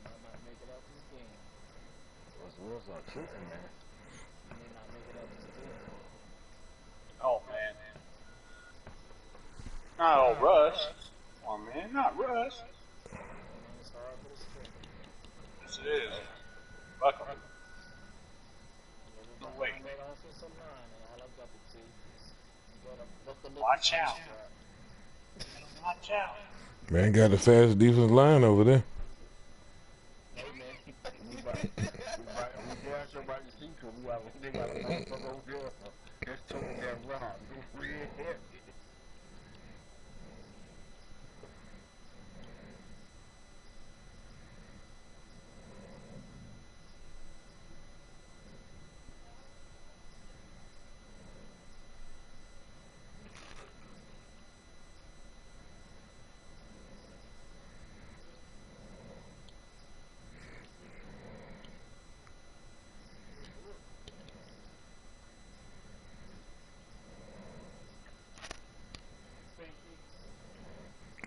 might not make it out this game. Those wheels are shooting, man. He may not make it out this game. Oh, man. Not all Russ. Come on, man. Not Russ. It's hard for the strength. Yes, it is. Fuck him. No way. Watch out. Watch out. Man got the fastest defensive line over there. Hey, man. We dash your right to see because they got a motherfucker over there that's choking that rock. Real heavy.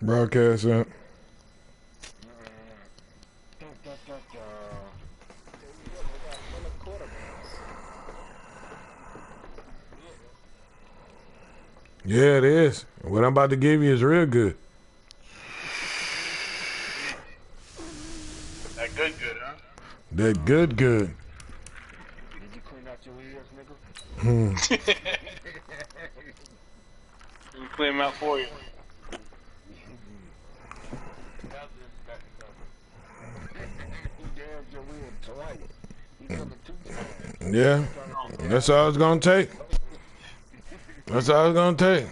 Broadcast up. Yeah, it is. What I'm about to give you is real good. That good, huh? That good. Did you clean out your ears, nigga? Let me clean them out for you. Yeah, that's all it's gonna take. That's all it's gonna take.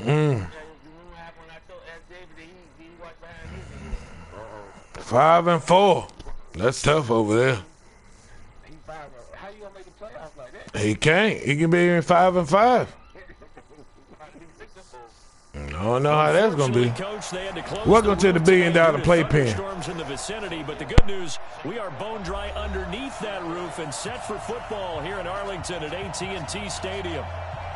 Mm. 5-4. That's tough over there. How you gonna make the playoffs like that? He can't. He can be in 5-5. I don't know how that's going to be. Coach, Welcome to the $1 billion playpen. Storms in the vicinity, but the good news, we are bone dry underneath that roof and set for football here in Arlington at AT&T Stadium.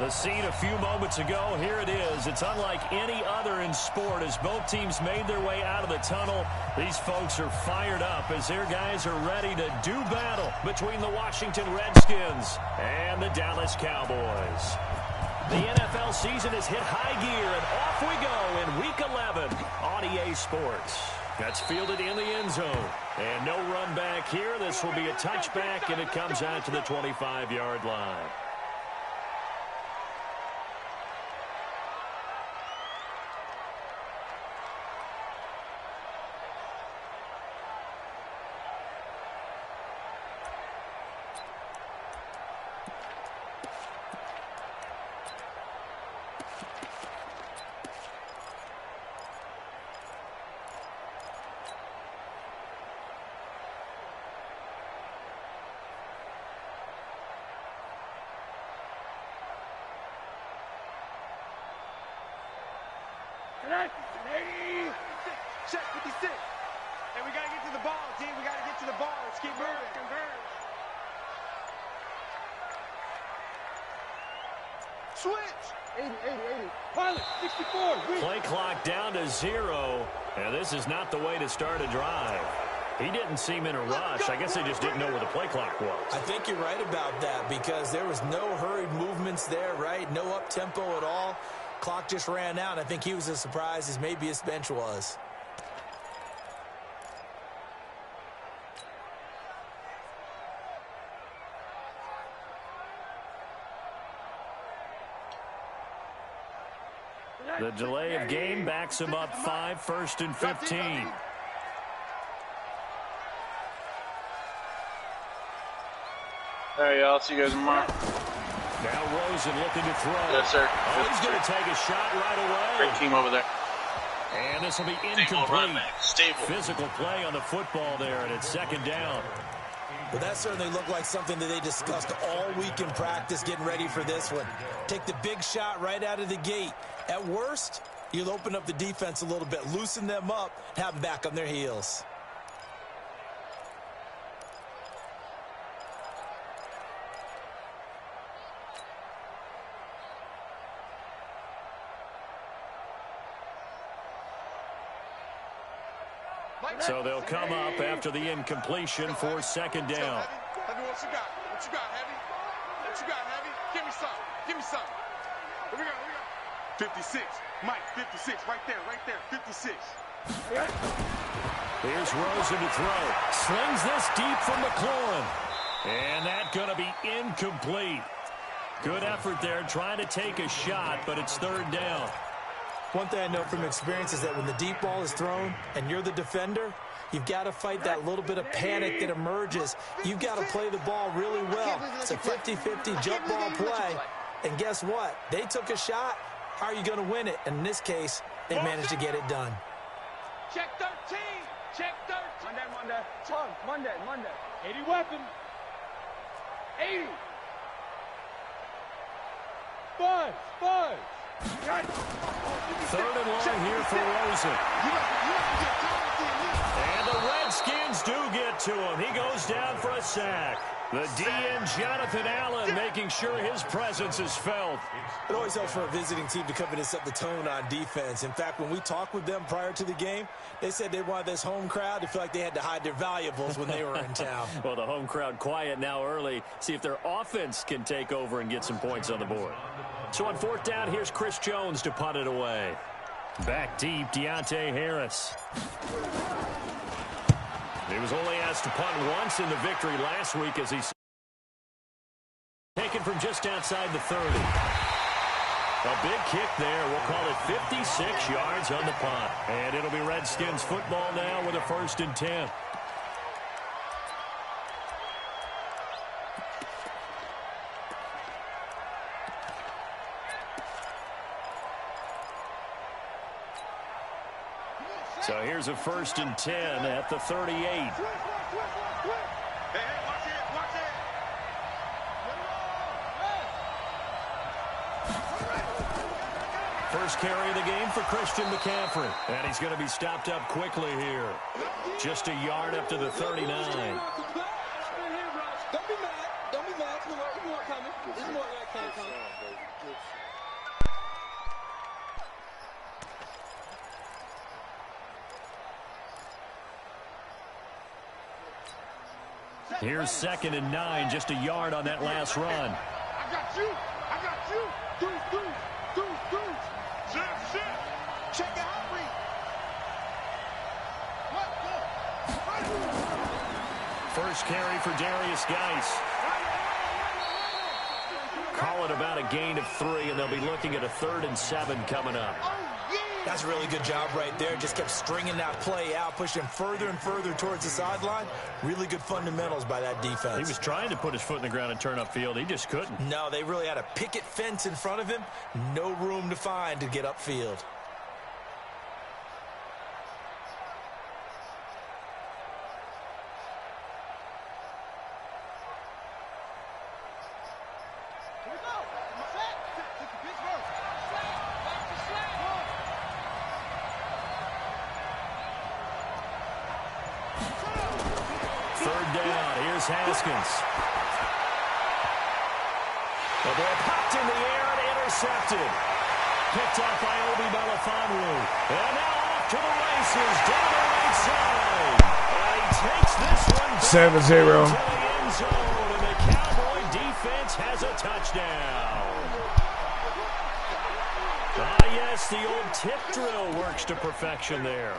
The scene a few moments ago, here it is. It's unlike any other in sport as both teams made their way out of the tunnel. These folks are fired up as their guys are ready to do battle between the Washington Redskins and the Dallas Cowboys. The NFL season has hit high gear, and off we go in Week 11 on EA Sports. That's fielded in the end zone. And no run back here. This will be a touchback, and it comes out to the 25-yard line. Check 56. And we got to get to the ball, team. We got to get to the ball. Let's keep moving. Switch. 80. Pilot, 64. Play clock down to 0. And this is not the way to start a drive. He didn't seem in a rush. I guess they just didn't know where the play clock was. I think you're right about that because there was no hurried movements there, right? No up-tempo at all. Clock just ran out. I think he was as surprised as maybe his bench was. The delay of game backs him up 5, 1st and 15. All right, y'all. See you guys tomorrow. Now Rosen looking to throw. Yes, sir. Oh, he's going to take a shot right away. Great team over there. And this will be incomplete. Physical play on the football there, and it's 2nd down. But that certainly looked like something that they discussed all week in practice, getting ready for this one. Take the big shot right out of the gate. At worst, you'll open up the defense a little bit, loosen them up, have them back on their heels. So they'll come up after the incompletion for second down. Heavy, what you got? What you got, Heavy? What you got, Heavy? Give me some. Give me some. Here we go. 56. Mike, 56. Right there. 56. Here's Rosen to throw. Slings this deep from McLaurin. And that's going to be incomplete. Good effort there trying to take a shot, but it's third down. One thing I know from experience is that when the deep ball is thrown and you're the defender, you've got to fight that little bit of panic that emerges. You've got to play the ball really well. It's a 50-50 jump ball play. And guess what? They took a shot. How are you going to win it? And in this case, they managed to get it done. Check 13. Check 13. Monday. 80 weapon. 80. Buzz. Third and long here for Rosen. And the Redskins do get to him. He goes down for a sack. The DN, Jonathan Allen, making sure his presence is felt. It always helps for a visiting team to come in and set the tone on defense. In fact, when we talked with them prior to the game, they said they wanted this home crowd to feel like they had to hide their valuables when they were in town. Well, the home crowd quiet now early. See if their offense can take over and get some points on the board. So on fourth down, here's Chris Jones to punt it away. Back deep, Deontay Harris. He was only asked to punt once in the victory last week as he's taken from just outside the 30. A big kick there. We'll call it 56 yards on the punt. And it'll be Redskins football now with a 1st and 10. So here's a 1st and 10 at the 38. Hey, watch it. First carry of the game for Christian McCaffrey. And he's going to be stopped up quickly here. Just a yard up to the 39. Don't be mad. There's more coming. There's more that can't come. Here's 2nd and 9, just a yard on that last run. I got you. Deuce. Check the out read. First carry for Darius Geis. Call it about a gain of 3, and they'll be looking at a 3rd and 7 coming up. That's a really good job right there. Just kept stringing that play out, pushing further and further towards the sideline. Really good fundamentals by that defense. He was trying to put his foot in the ground and turn upfield. He just couldn't. No, they really had a picket fence in front of him. No room to find to get upfield. Haskins. The ball popped in the air and intercepted. Picked up by Obi Melifonwu. And now off to the races down the right side. And he takes this one 7-0. to the end zone. And the Cowboy defense has a touchdown. Yes, the old tip drill works to perfection there.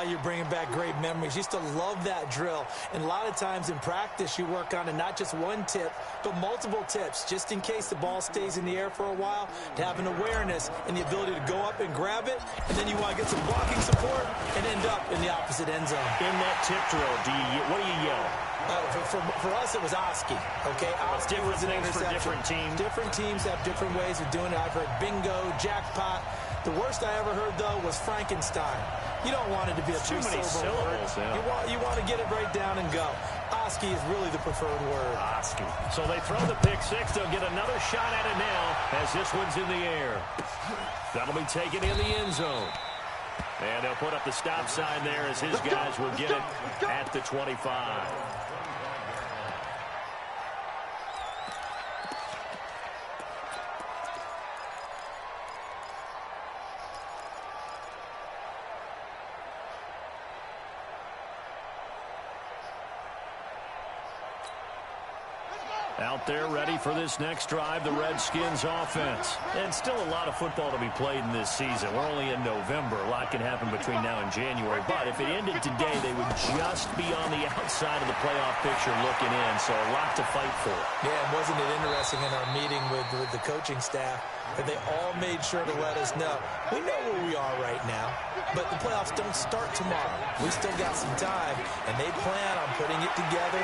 You're bringing back great memories. Used to love that drill. And a lot of times in practice, you work on it, not just one tip, but multiple tips, just in case the ball stays in the air for a while, to have an awareness and the ability to go up and grab it, and then you want to get some blocking support and end up in the opposite end zone. In that tip drill, what do you yell? For us, it was Oski. Okay, Oski was an interception. For different teams. Different teams have different ways of doing it. I've heard bingo, jackpot. The worst I ever heard, though, was Frankenstein. You don't want it to be a three-syllable word. Yeah. You want to get it right down and go. Oski is really the preferred word. Oski. So they throw the pick six. They'll get another shot at it now as this one's in the air. That'll be taken in the end zone. And they'll put up the stop sign there as his guys will get it at the 25. Out there ready for this next drive, the Redskins offense. And still a lot of football to be played in this season. We're only in November. A lot can happen between now and January. But if it ended today, they would just be on the outside of the playoff picture looking in. So a lot to fight for. Yeah, and wasn't it interesting in our meeting with the coaching staff that they all made sure to let us know, we know where we are right now, but the playoffs don't start tomorrow. We still got some time, and they plan on putting it together,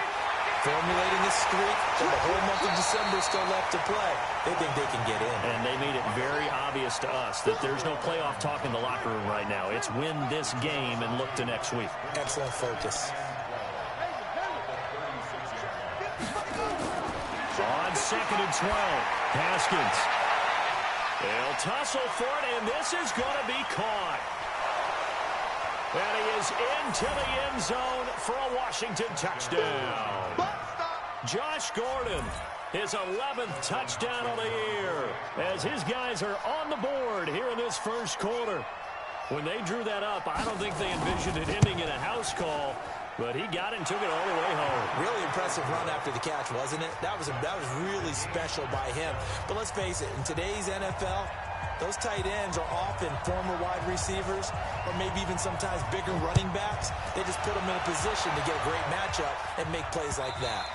formulating a streak, and the whole month of December still left to play. They think they can get in. And they made it very obvious to us that there's no playoff talk in the locker room right now. It's win this game and look to next week. Excellent focus. On 2nd and 12, Haskins. They'll tussle for it, and this is going to be caught. And he is into the end zone for a Washington touchdown. Josh Gordon, his 11th touchdown of the year, as his guys are on the board here in this first quarter. When they drew that up, I don't think they envisioned it ending in a house call, but he got it and took it all the way home. Really impressive run after the catch, wasn't it? That was really special by him. But let's face it, in today's NFL, those tight ends are often former wide receivers or maybe even sometimes bigger running backs. They just put them in a position to get a great matchup and make plays like that.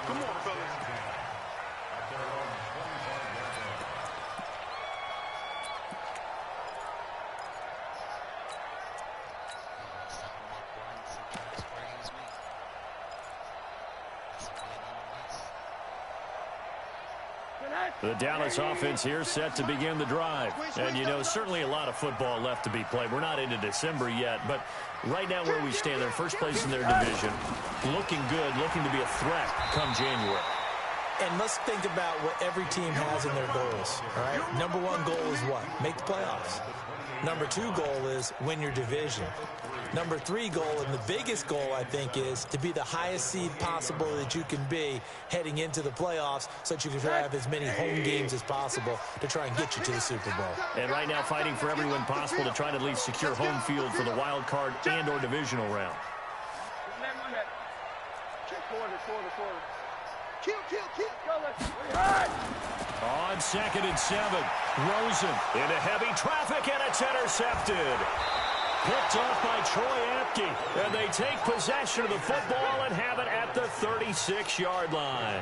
Come on, fellas. The Dallas offense here set to begin the drive. And, you know, certainly a lot of football left to be played. We're not into December yet, but right now where we stand, they're first place in their division, looking good, looking to be a threat come January. And let's think about what every team has in their goals, all right? Number one goal is what? Make the playoffs. Number two goal is win your division. Number three goal, and the biggest goal, I think, is to be the highest seed possible that you can be heading into the playoffs so that you can have as many home games as possible to try and get you to the Super Bowl. And right now fighting for every win possible to try to at least secure home field for the wild card and or divisional round. On 2nd and 7, Rosen into heavy traffic, and it's intercepted. Picked off by Troy Apke, and they take possession of the football and have it at the 36-yard line.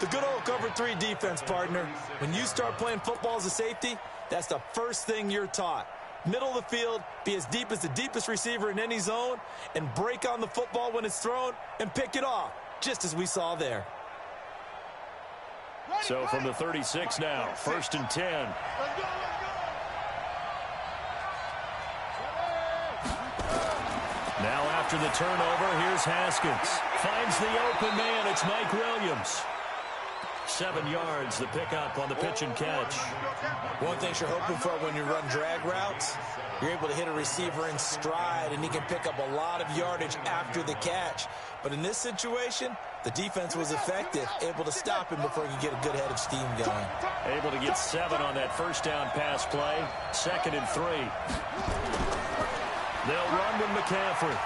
The good old cover 3 defense, partner. When you start playing football as a safety, that's the first thing you're taught. Middle of the field, be as deep as the deepest receiver in any zone, and break on the football when it's thrown and pick it off, just as we saw there. So from the 36 now, 1st and 10. Now after the turnover, here's Haskins. Finds the open man. It's Mike Williams. 7 yards, the pickup on the pitch and catch. One thing you're hoping for when you run drag routes, you're able to hit a receiver in stride, and he can pick up a lot of yardage after the catch. But in this situation, the defense was effective, able to stop him before he could get a good head of steam going. Able to get 7 on that first down pass play. 2nd and 3. They'll run with McCaffrey.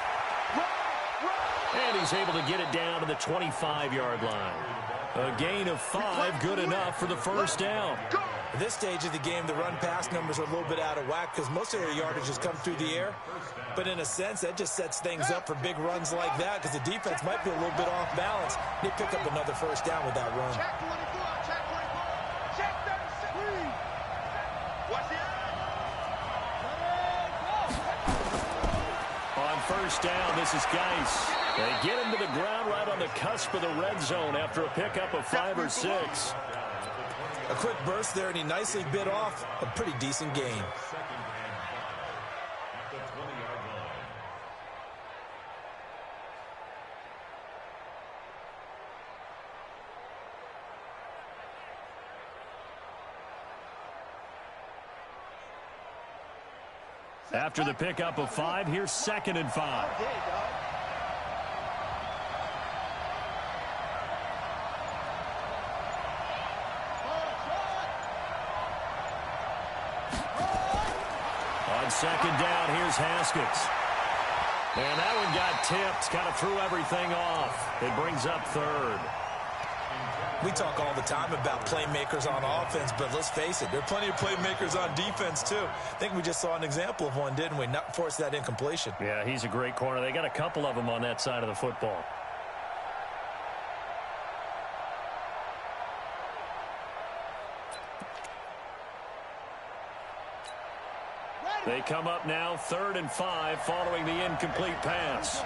And he's able to get it down to the 25-yard line. A gain of 5, good enough for the first down. At this stage of the game, the run-pass numbers are a little bit out of whack because most of their yardage has come through the air. But in a sense, that just sets things up for big runs like that because the defense might be a little bit off balance. They pick up another first down with that run. On first down, this is Geis. They get him to the ground right on the cusp of the red zone after a pickup of 5 or 6. A quick burst there, and he nicely bit off a pretty decent gain. After the pickup of 5, here's 2nd and 5. On 2nd down, here's Haskins. And that one got tipped, kind of threw everything off. It brings up third. We talk all the time about playmakers on offense, but let's face it, there are plenty of playmakers on defense, too. I think we just saw an example of one, didn't we? Not force that incompletion. Yeah, he's a great corner. They got a couple of them on that side of the football. They come up now 3rd and 5 following the incomplete pass.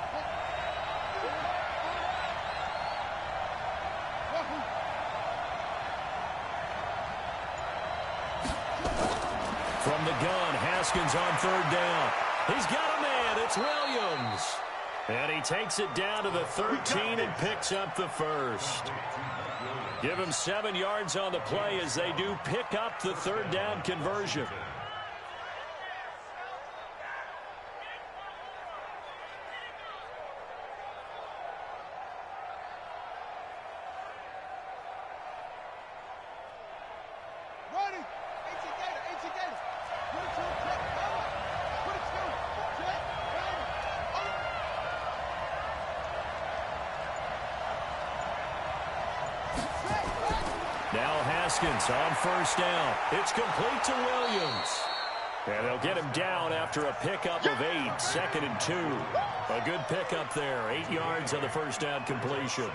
From the gun, Haskins on 3rd down. He's got a man. It's Williams. And he takes it down to the 13 and picks up the first. Give him 7 yards on the play as they do pick up the 3rd down conversion. Now Haskins on 1st down. It's complete to Williams. And they'll get him down after a pickup of 8, 2nd and 2. A good pickup there, 8 yards on the 1st down completion.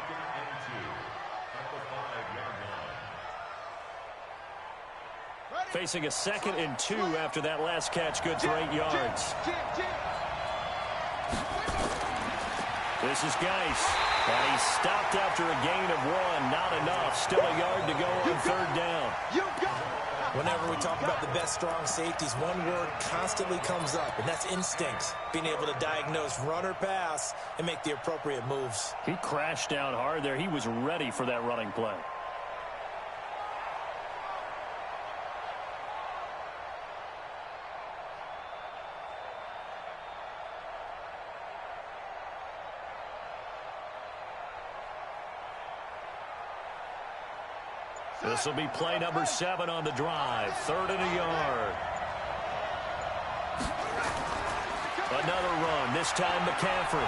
Facing a 2nd and 2 after that last catch, good for 8 yards. This is Geis, and he stopped after a gain of 1. Not enough. Still a yard to go on 3rd down. Whenever we talk about the best strong safeties, one word constantly comes up, and that's instincts. Being able to diagnose run or pass and make the appropriate moves. He crashed down hard there. He was ready for that running play. This will be play number 7 on the drive. 3rd and a yard. Another run, this time McCaffrey.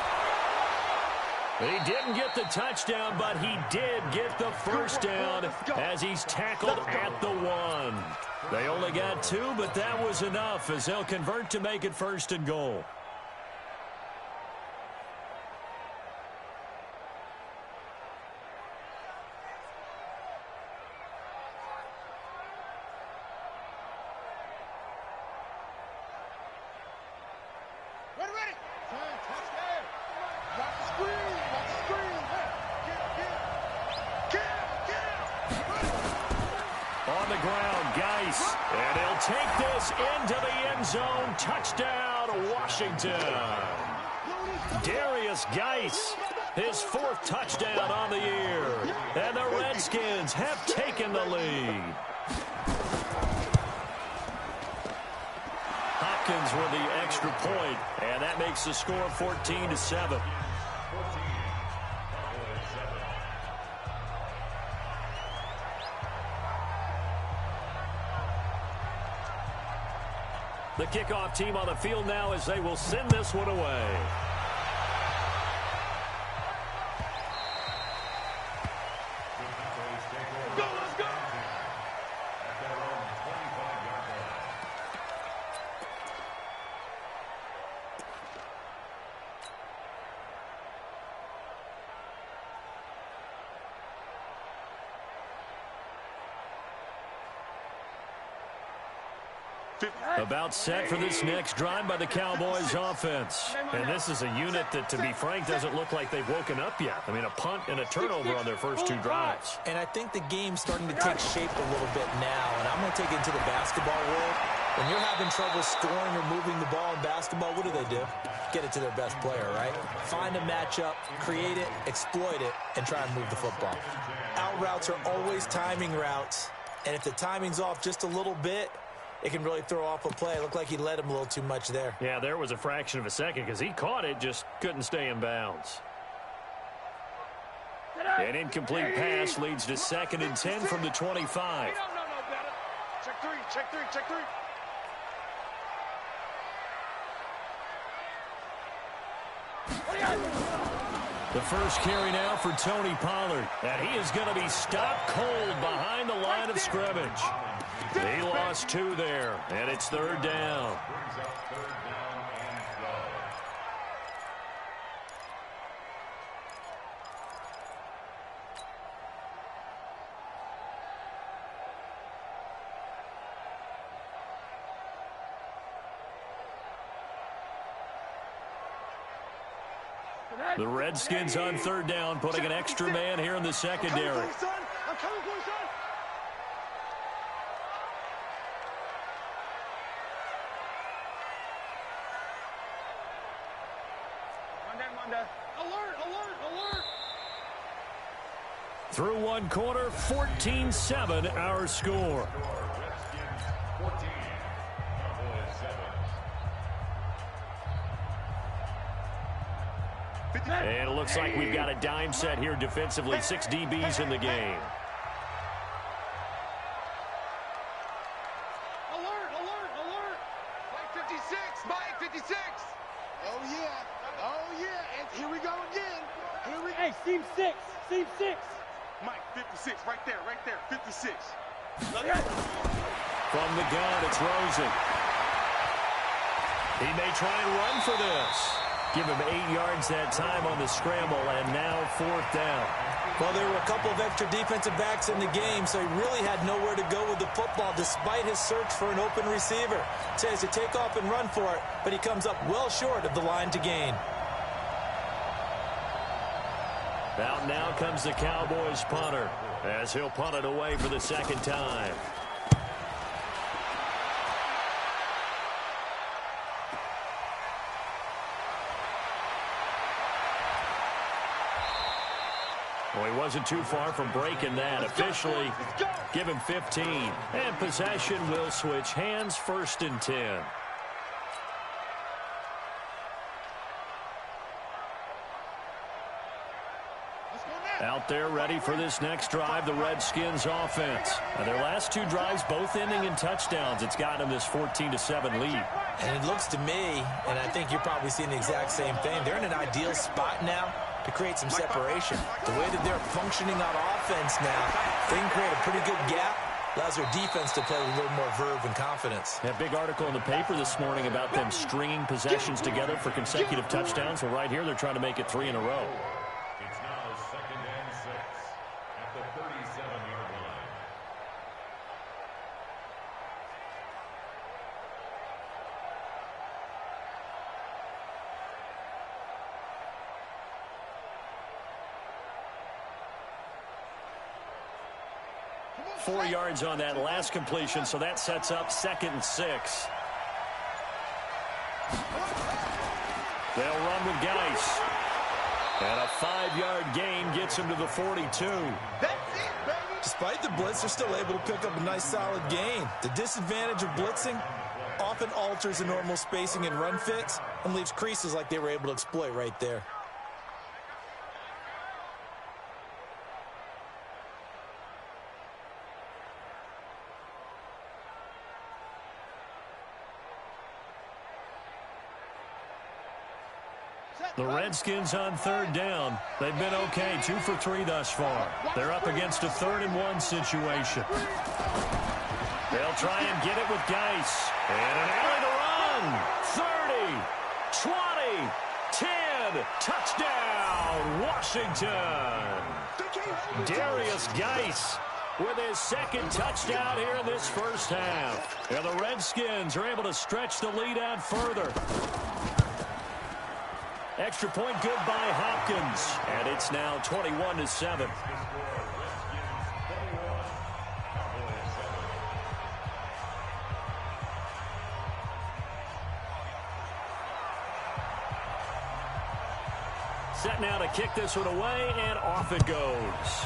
He didn't get the touchdown, but he did get the 1st down as he's tackled at the 1. They only got 2, but that was enough as they'll convert to make it 1st and goal. On the ground, Geis, and he'll take this into the end zone. Touchdown, Washington. Darius Geis, his 4th touchdown on the year. And the Redskins have taken the lead. Hopkins with the extra point, and that makes the score 14-7. The kickoff team on the field now as they will send this one away. About set for this next drive by the Cowboys offense. And this is a unit that, to be frank, doesn't look like they've woken up yet. I mean, a punt and a turnover on their first 2 drives. And I think the game's starting to take shape a little bit now. And I'm going to take it into the basketball world. When you're having trouble scoring or moving the ball in basketball, what do? Get it to their best player, right? Find a matchup, create it, exploit it, and try and move the football. Out routes are always timing routes. And if the timing's off just a little bit, it can really throw off a play. It looked like he led him a little too much there. Yeah, there was a fraction of a second because he caught it, just couldn't stay in bounds. An incomplete pass leads to 2nd and 10 from the 25. Check 3, check 3, check 3. The first carry now for Tony Pollard. And he is going to be stopped cold behind the line of scrimmage. He lost 2 there, and it's 3rd down. The Redskins on 3rd down, putting an extra man here in the secondary. I'm coming for you, son. Monday. Alert. Through 1 quarter, 14-7 our score. And it looks like we've got a dime set here defensively. 6 DBs in the game. Alert. Mike 56. Mike 56. Oh, yeah. And here we go again. Hey, seam 6. Mike 56. Right there. 56. From the gun, it's Rosen. He may try and run for this. Give him 8 yards that time on the scramble, and now 4th down. Well, there were a couple of extra defensive backs in the game, so he really had nowhere to go with the football despite his search for an open receiver. Says to take off and run for it, but he comes up well short of the line to gain. Out now comes the Cowboys punter, as he'll punt it away for the 2nd time. Well, he wasn't too far from breaking that. Officially, give him 15. And possession will switch hands, 1st and 10. Out there ready for this next drive, the Redskins offense. Their last 2 drives both ending in touchdowns. It's got them this 14-7 lead. And it looks to me, and I think you're probably seeing the exact same thing, they're in an ideal spot now to create some separation. The way that they're functioning on offense now, they can create a pretty good gap. Allows their defense to play with a little more verve and confidence. That big article in the paper this morning about them stringing possessions together for consecutive touchdowns. Well, right here, they're trying to make it 3 in a row. It's now 2nd and 6 at the 37-yard line. Four yards on that last completion, so that sets up 2nd and 6. They'll run with Geis. And a 5-yard gain gets him to the 42. Despite the blitz, they're still able to pick up a nice solid gain. The disadvantage of blitzing often alters the normal spacing and run fits and leaves creases like they were able to exploit right there. The Redskins on 3rd down. They've been okay, 2 for 3 thus far. They're up against a 3rd and 1 situation. They'll try and get it with Geis. And an alley to run. 30, 20, 10. Touchdown, Washington. Darius Geis with his 2nd touchdown here in this 1st half. And the Redskins are able to stretch the lead out further. Extra point good by Hopkins. And it's now 21-7. Set now to kick this one away, and off it goes.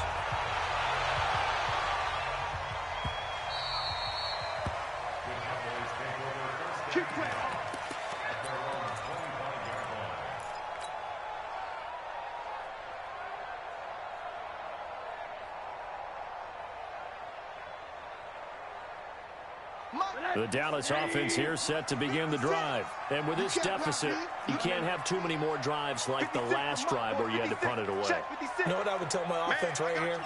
Mike The Dallas offense here set to begin the drive. And with this deficit, you can't have too many more drives like the last drive where you had to punt it away. You know what I would tell my offense right here?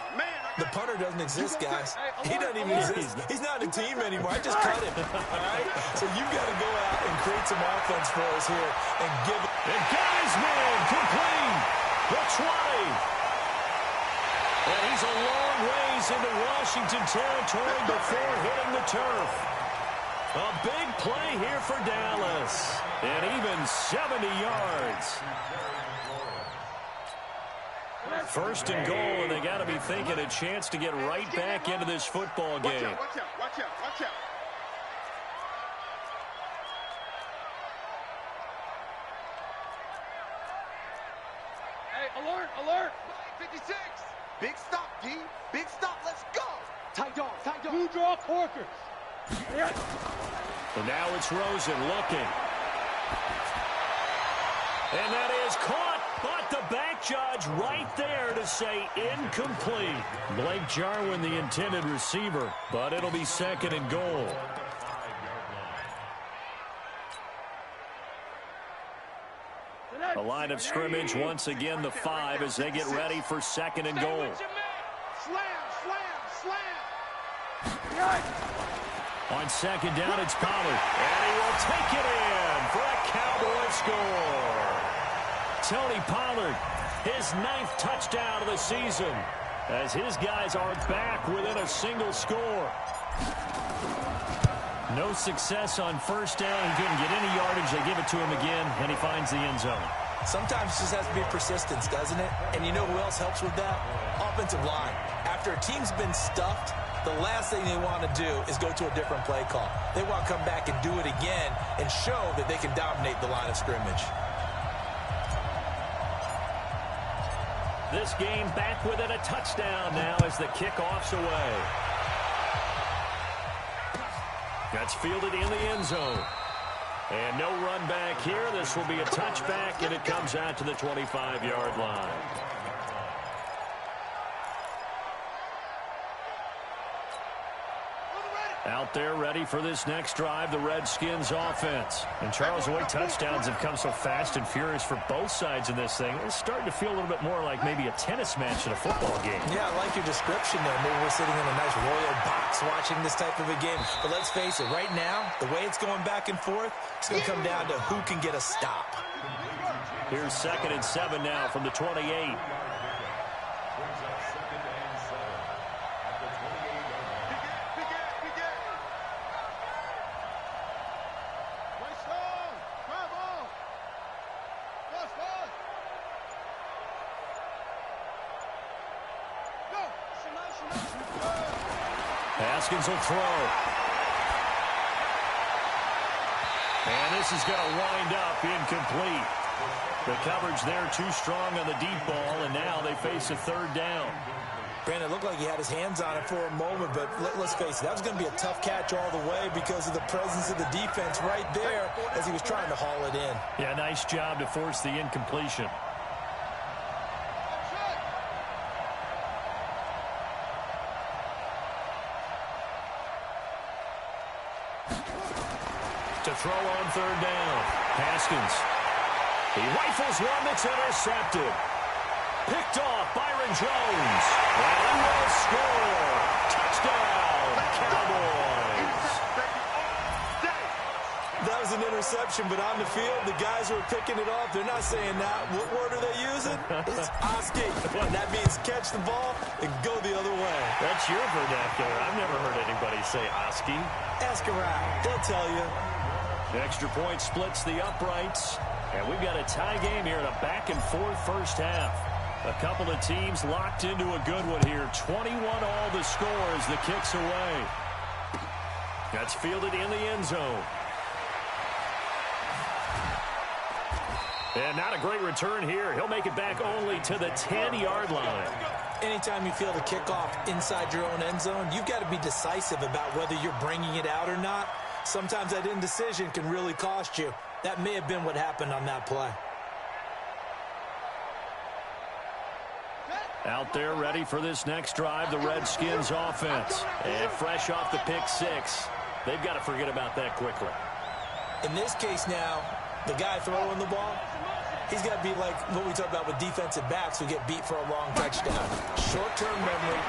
The punter doesn't exist, guys. He doesn't even exist. He's not a team anymore. I just cut him. All right? So you've got to go out and create some offense for us here and give it. And got his man complete. The 20. And he's a long ways into Washington territory before hitting the turf. A big play here for Dallas. And even 70 yards. First and goal, and they got to be thinking a chance to get right back into this football game. Watch out, watch out, watch out, watch out. Hey, alert, alert. 56. Big stop, D. Big stop. Let's go. Tight dog, tight dog. Blue draw Corkers. And now it's Rosen looking. And that is caught, but the back judge right there to say incomplete. Blake Jarwin, the intended receiver, but it'll be second and goal. The line of scrimmage once again the 5 as they get ready for second and goal. Slam, slam, slam. On second down, it's Pollard. And he will take it in for a Cowboy score. Tony Pollard, his 9th touchdown of the season, as his guys are back within a single score. No success on first down. He couldn't get any yardage. They give it to him again, and he finds the end zone. Sometimes it just has to be persistence, doesn't it? And you know who else helps with that? Offensive line. After a team's been stuffed, the last thing they want to do is go to a different play call. They want to come back and do it again and show that they can dominate the line of scrimmage. This game back within a touchdown now as the kickoff's away. That's fielded in the end zone. And no run back here. This will be a touchback, and it comes out to the 25-yard line. Out there ready for this next drive, the Redskins offense. And Charles, White touchdowns have come so fast and furious for both sides in this thing. It's starting to feel a little bit more like maybe a tennis match in a football game. Yeah, I like your description there. Maybe we're sitting in a nice royal box watching this type of a game. But let's face it, right now, the way it's going back and forth, it's going to come down to who can get a stop. Here's second and 7 now from the 28. Haskins will throw. And this is going to wind up incomplete. The coverage there too strong on the deep ball, and now they face a third down. Brandon, it looked like he had his hands on it for a moment, but let's face it, that was going to be a tough catch all the way because of the presence of the defense right there as he was trying to haul it in. Yeah, nice job to force the incompletion. To throw on third down. Haskins. He rifles one that's intercepted. Picked off Byron Jones. And he will score. Touchdown, Cowboys. That was an interception, but on the field, the guys who are picking it off, they're not saying that. What word are they using? It's Oski. And that means catch the ball and go the other way. That's your vernacular. I've never heard anybody say Oski. Ask around. They'll tell you. Extra point splits the uprights. And we've got a tie game here in a back-and-forth first half. A couple of teams locked into a good one here. 21 all the score as the kick's away. That's fielded in the end zone. And not a great return here. He'll make it back only to the 10-yard line. Anytime you feel the kickoff inside your own end zone, you've got to be decisive about whether you're bringing it out or not. Sometimes that indecision can really cost you. That may have been what happened on that play. Out there ready for this next drive, the Redskins offense. And fresh off the pick six, They've got to forget about that quickly. In this case now, the guy throwing the ball, he's got to be like what we talked about with defensive backs who get beat for a long touchdown. Short-term memory,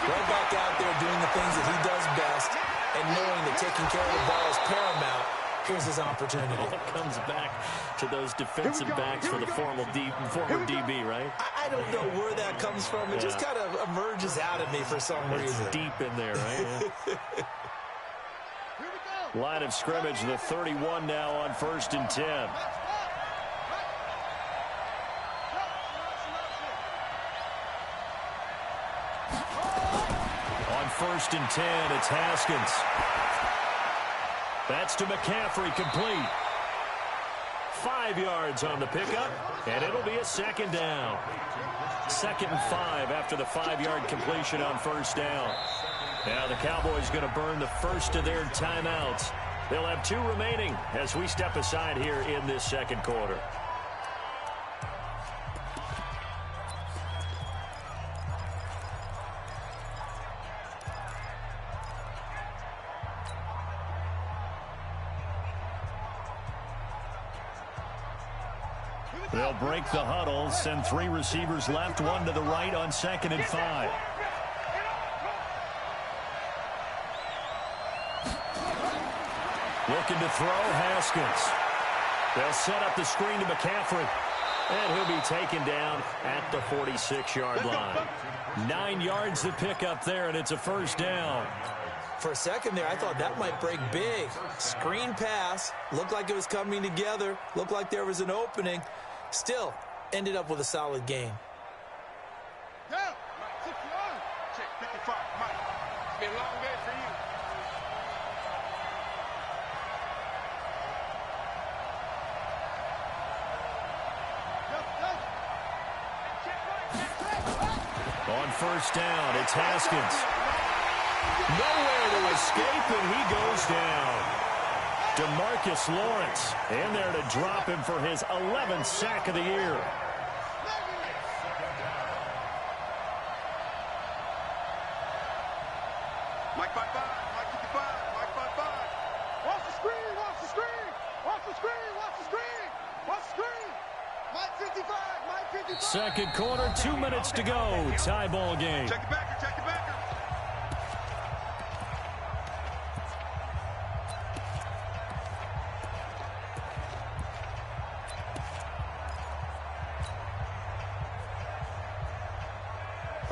right back out there doing the things that he does best, and knowing that taking care of the ball is paramount. Here's his opportunity. It comes back to those defensive backs for the former DB, right? I don't know where that comes from. It just kind of emerges out of me for some reason. It's deep in there, right? Yeah. Line of scrimmage, the 31 now on 1st and 10. On 1st and 10, it's Haskins. That's to McCaffrey, complete. 5 yards on the pickup, and it'll be a 2nd down. 2nd and 5 after the 5-yard completion on 1st down. Now the Cowboys going to burn the first of their timeouts. They'll have 2 remaining as we step aside here in this 2nd quarter. They'll break the huddle, send 3 receivers left, 1 to the right on 2nd and 5. Looking to throw, Haskins. They'll set up the screen to McCaffrey. And he'll be taken down at the 46-yard line. 9 yards to pick up there, and it's a 1st down. For a second there, I thought that might break big. Screen pass. Looked like it was coming together. Looked like there was an opening. Still, ended up with a solid game. Yeah, Mike, 61. Check 55, Mike. It's been a long day for you. On 1st down, it's Haskins. Nowhere to escape, and he goes down. DeMarcus Lawrence in there to drop him for his 11th sack of the year. Mike 55, Mike 55, Mike 55. Watch the screen, watch the screen, watch the screen, watch the screen, watch the screen. Mike 55, Mike 55. 2nd quarter, 2 minutes to go. Tie ball game. Check the backer, check the backer.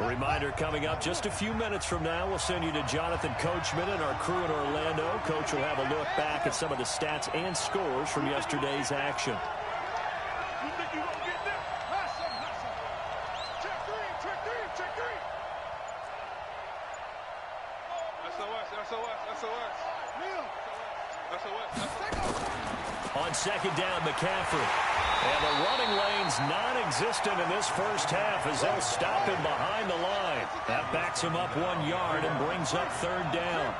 A reminder coming up just a few minutes from now, we'll send you to Jonathan Coachman and our crew in Orlando. Coach will have a look back at some of the stats and scores from yesterday's action. You think you won't get there? Check 3, check 3, check 3. SOS, SOS, SOS. Neil. SOS, SOS. On 2nd down, McCaffrey. And the running lane's non-existent in this 1st half as they'll stop him behind the line. That backs him up 1 yard and brings up 3rd down.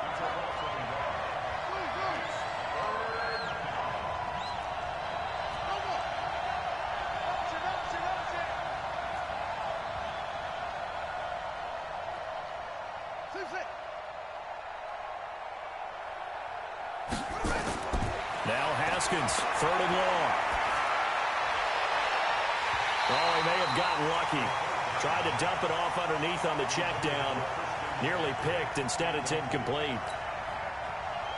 Now Haskins, 3rd and long. Oh, he may have gotten lucky. Tried to dump it off underneath on the check down. Nearly picked. Instead, it's incomplete.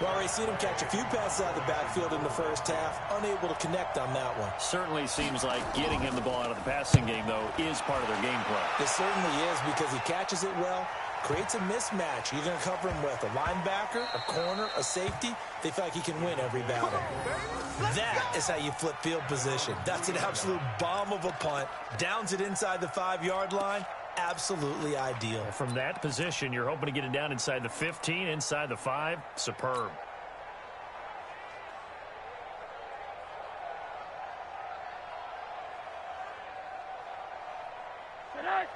Well, we've seen him catch a few passes out of the backfield in the 1st half. Unable to connect on that one. Certainly seems like getting him the ball out of the passing game, though, is part of their game plan. It certainly is because he catches it well, creates a mismatch. You're going to cover him with a linebacker, a corner, a safety. They feel like he can win every battle. That is how you flip field position. That's an absolute bomb of a punt. Downs it inside the 5-yard line. Absolutely ideal. From that position, you're hoping to get it down inside the 15, inside the 5. Superb.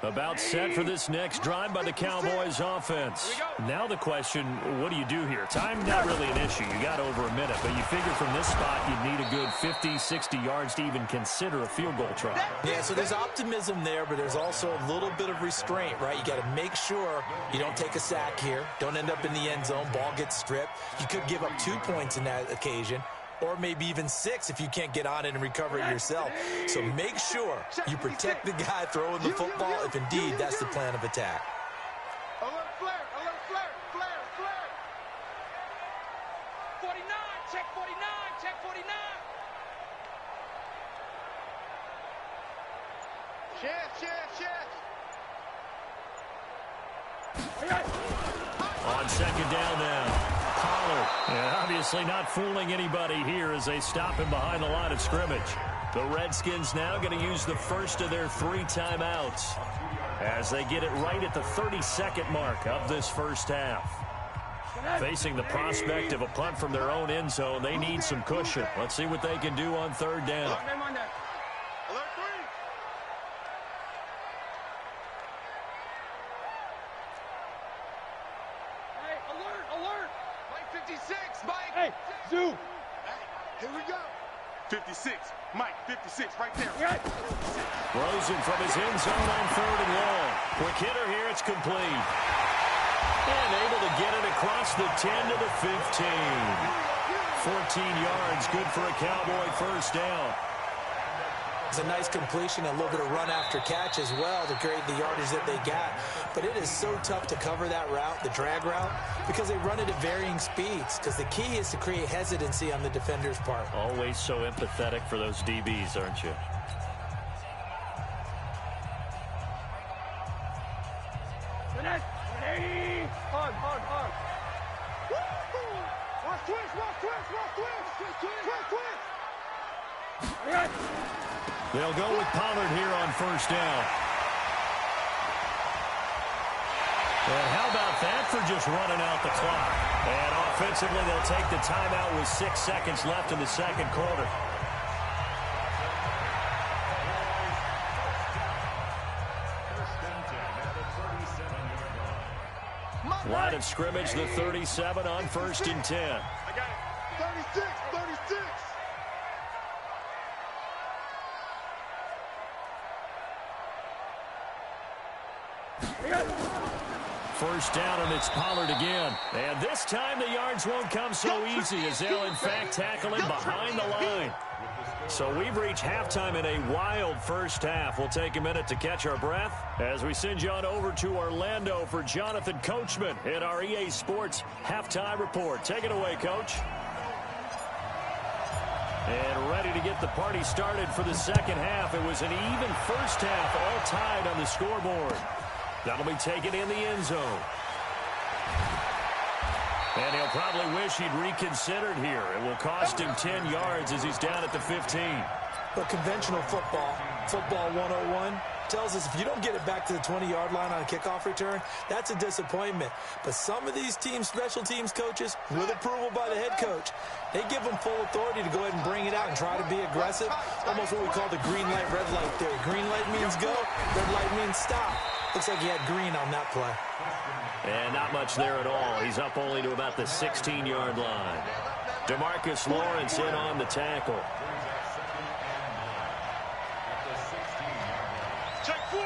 About set for this next drive by the Cowboys offense. Now the question, what do you do here? Time not really an issue. You got over a minute, but you figure from this spot you'd need a good 50, 60 yards to even consider a field goal try. Yeah, so there's optimism there, but there's also a little bit of restraint, right? You got to make sure you don't take a sack here. Don't end up in the end zone. Ball gets stripped. You could give up 2 points in that occasion, or maybe even 6 if you can't get on it and recover it yourself. So make sure you protect the guy throwing the football if indeed that's the plan of attack. Alert flare, alert flare, flare, flare. 49, check 49, check 49. Chance. On second down now. Pollard, and obviously not fooling anybody here as they stop him behind the line of scrimmage. The Redskins now going to use the first of their 3 timeouts as they get it right at the 32nd mark of this first half. Facing the prospect of a punt from their own end zone, they need some cushion. Let's see what they can do on third down. Alert 3. Hey, alert, alert. Mike 56, Mike. Hey, Zoo. Here we go. 56, Mike 56, right there. Rosen from his end zone on third and long. Quick hitter here, it's complete. And able to get it across the 10 to the 15. 14 yards, good for a Cowboy first down. It's a nice completion, a little bit of run after catch as well to create the yardage that they got. But it is so tough to cover that route, the drag route, because they run it at varying speeds. Because the key is to create hesitancy on the defender's part. Always so empathetic for those DBs, aren't you? Hard. Watch twist. They'll go with Pollard here on first down. And how about that for just running out the clock? And offensively, they'll take the timeout with 6 seconds left in the second quarter. Line of scrimmage, the 37 on first and 10. I got it. 36. First down, and it's Pollard again. And this time the yards won't come so easy as they'll, in fact, tackle him behind the line. So we've reached halftime in a wild first half. We'll take a minute to catch our breath as we send you on over to Orlando for Jonathan Coachman in our EA Sports Halftime Report. Take it away, Coach. And ready to get the party started for the second half. It was an even first half, all tied on the scoreboard. That'll be taken in the end zone. And he'll probably wish he'd reconsidered here. It will cost him 10 yards as he's down at the 15. But conventional football 101, tells us if you don't get it back to the 20-yard line on a kickoff return, that's a disappointment. But some of these teams, special teams coaches, with approval by the head coach, they give them full authority to go ahead and bring it out and try to be aggressive. Almost what we call the green light, red light theory. Green light means go, red light means stop. Looks like he had green on that play. And not much there at all. He's up only to about the 16-yard line. DeMarcus Lawrence in on the tackle. Check four.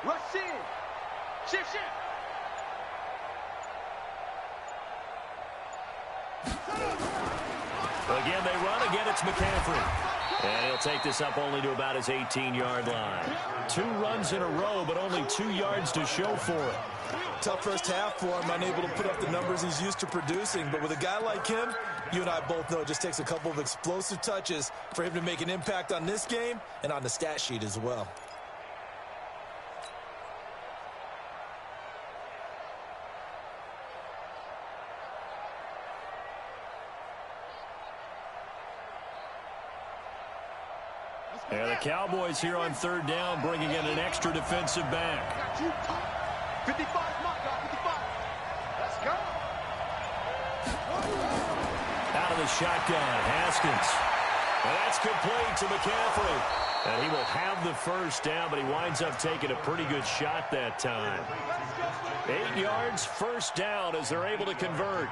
Rush in. Shift. Again, they run. Again, it's McCaffrey. And he'll take this up only to about his 18-yard line. 2 runs in a row, but only 2 yards to show for it. Tough first half for him, unable to put up the numbers he's used to producing. But with a guy like him, you and I both know it just takes a couple of explosive touches for him to make an impact on this game and on the stat sheet as well. And the Cowboys here on third down, bringing in an extra defensive back. 55, my God, 55. Out of the shotgun, Haskins. And that's complete to McCaffrey. And he will have the first down, but he winds up taking a pretty good shot that time. 8 yards, first down as they're able to convert.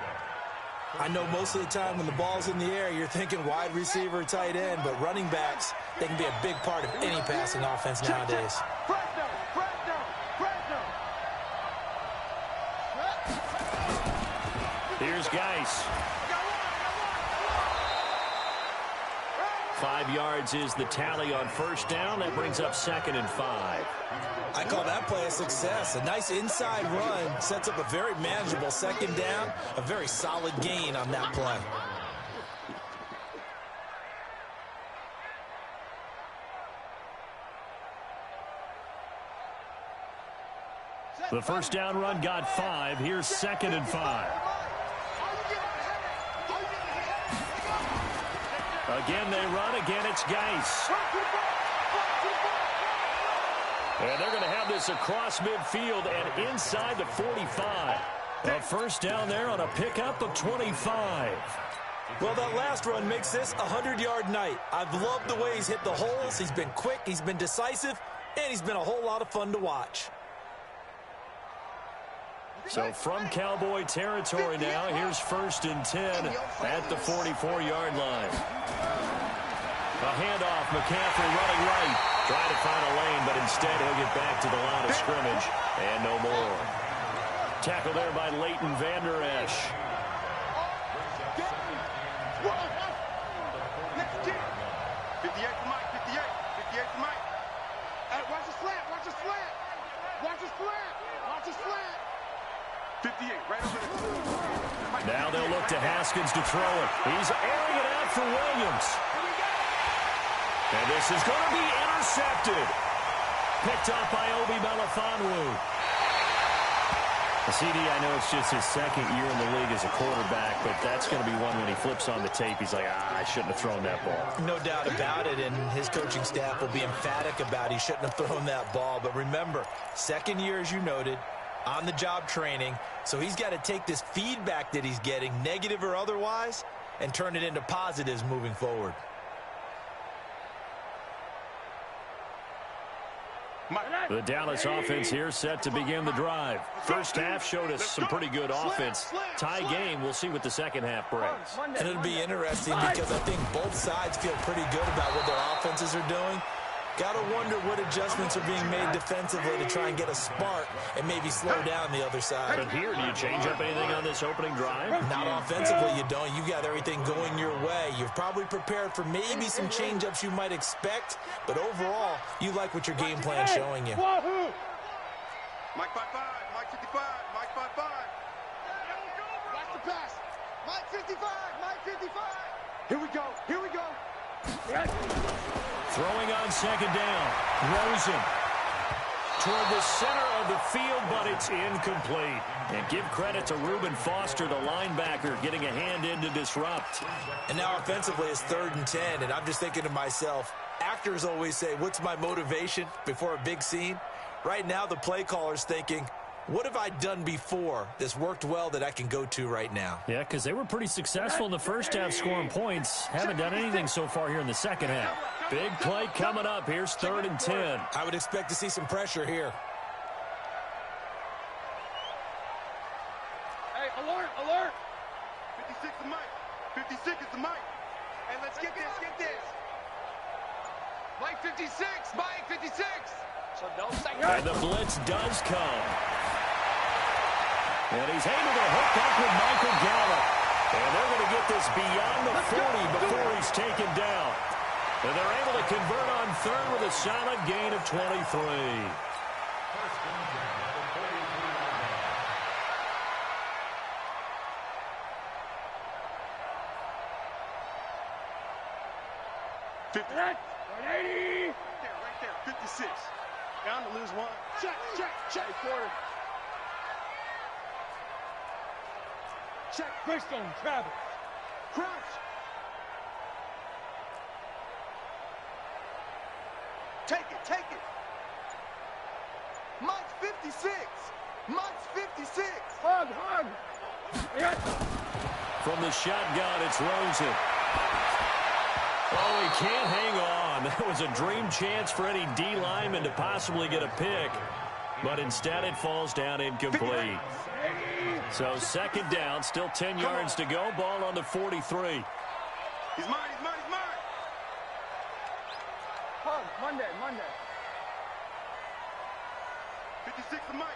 I know most of the time when the ball's in the air, you're thinking wide receiver, tight end, but running backs, they can be a big part of any passing offense nowadays. Here's Geis. 5 yards is the tally on first down. That brings up 2nd and 5. I call that play a success. A nice inside run sets up a very manageable 2nd down. A very solid gain on that play. The first down run got 5. Here's 2nd and 5. Again, they run. Again, it's Geis. And they're going to have this across midfield and inside the 45. A first down there on a pickup of 25. Well, that last run makes this a 100-yard night. I've loved the way he's hit the holes. He's been quick, he's been decisive, and he's been a whole lot of fun to watch. So from Cowboy territory now, here's 1st and 10 at the 44-yard line. A handoff, McCaffrey running right, trying to find a lane, but instead he'll get back to the line of scrimmage, and no more. Tackled there by Leighton Vander Esch. Now they'll look to Haskins to throw it. He's airing it out for Williams. And this is going to be intercepted. Picked up by Obi Melifonwu. CD, I know it's just his 2nd year in the league as a quarterback, but that's going to be one when he flips on the tape. He's like, I shouldn't have thrown that ball. No doubt about it, and his coaching staff will be emphatic about he shouldn't have thrown that ball. But remember, 2nd year, as you noted, on-the-job training, so he's got to take this feedback that he's getting, negative or otherwise, and turn it into positives moving forward. The Dallas offense here set to begin the drive. First half showed us some pretty good offense. Tie game, we'll see what the second half brings. And it'll be interesting because I think both sides feel pretty good about what their offenses are doing. Got to wonder what adjustments are being made defensively to try and get a spark and maybe slow down the other side. But here, do you change up anything on this opening drive? Not offensively, you don't. You got everything going your way. You've probably prepared for maybe some change-ups you might expect, but overall, you like what your game plan's showing you. Mike 5-5, Mike 55, Mike 5-5. Watch the pass. Mike 55, Mike 55. Here we go, here we go. Throwing on 2nd down. Rosen toward the center of the field, but it's incomplete. And give credit to Reuben Foster, the linebacker, getting a hand in to disrupt. And now offensively it's 3rd and 10, and I'm just thinking to myself, actors always say, what's my motivation before a big scene? Right now the play caller's thinking, what have I done before that's worked well that I can go to right now? Yeah, because they were pretty successful in the first half scoring points. Haven't done anything so far here in the second half. Big play coming up. Here's 3rd and 10. I would expect to see some pressure here. Hey, alert, alert. 56 is Mike. 56 is the Mike. Hey, let's get this, get this. Mike 56, Mike 56. So don't say and the blitz does come. And he's able to hook up with Michael Gallup. And they're going to get this beyond the 40 before he's taken down. And they're able to convert on 3rd with a solid gain of 23. Right there, 56. Down to lose 1. Check, quarter. Check, Bristol, Travis. Crouch. Take it. Mike's 56. Mike's 56. Hug. From the shotgun, it's Rosen. Oh, he can't hang on. That was a dream chance for any D lineman to possibly get a pick. But instead it falls down incomplete. So second down, still 10 yards to go. Ball on the 43. He's mine, he's mine, he's mine. Monday. 56 to Mike.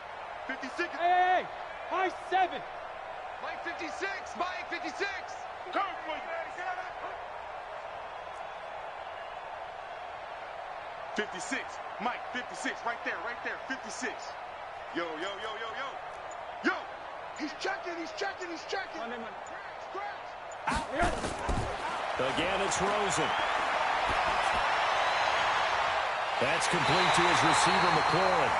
56. Hey. High 7. Mike 56. Mike 56. Come for you. 56. Mike 56. Right there. 56. Yo. Yo. He's checking. Monday. Out. Again, it's Rosen. That's complete to his receiver, McLaurin.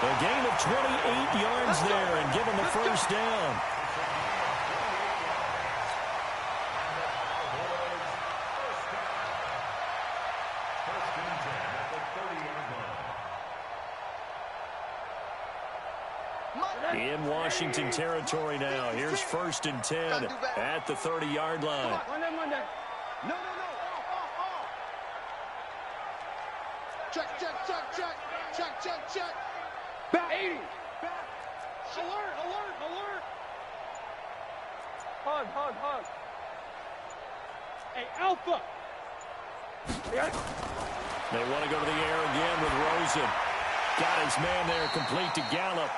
A gain of 28 yards there and give him the first down. In Washington territory now. Here's 1st and 10 at the 30-yard line. Monday. No. Check. Back. 80. Back. Alert. Hug. Hey, Alpha. They want to go to the air again with Rosen. Got his man there, complete to Gallup.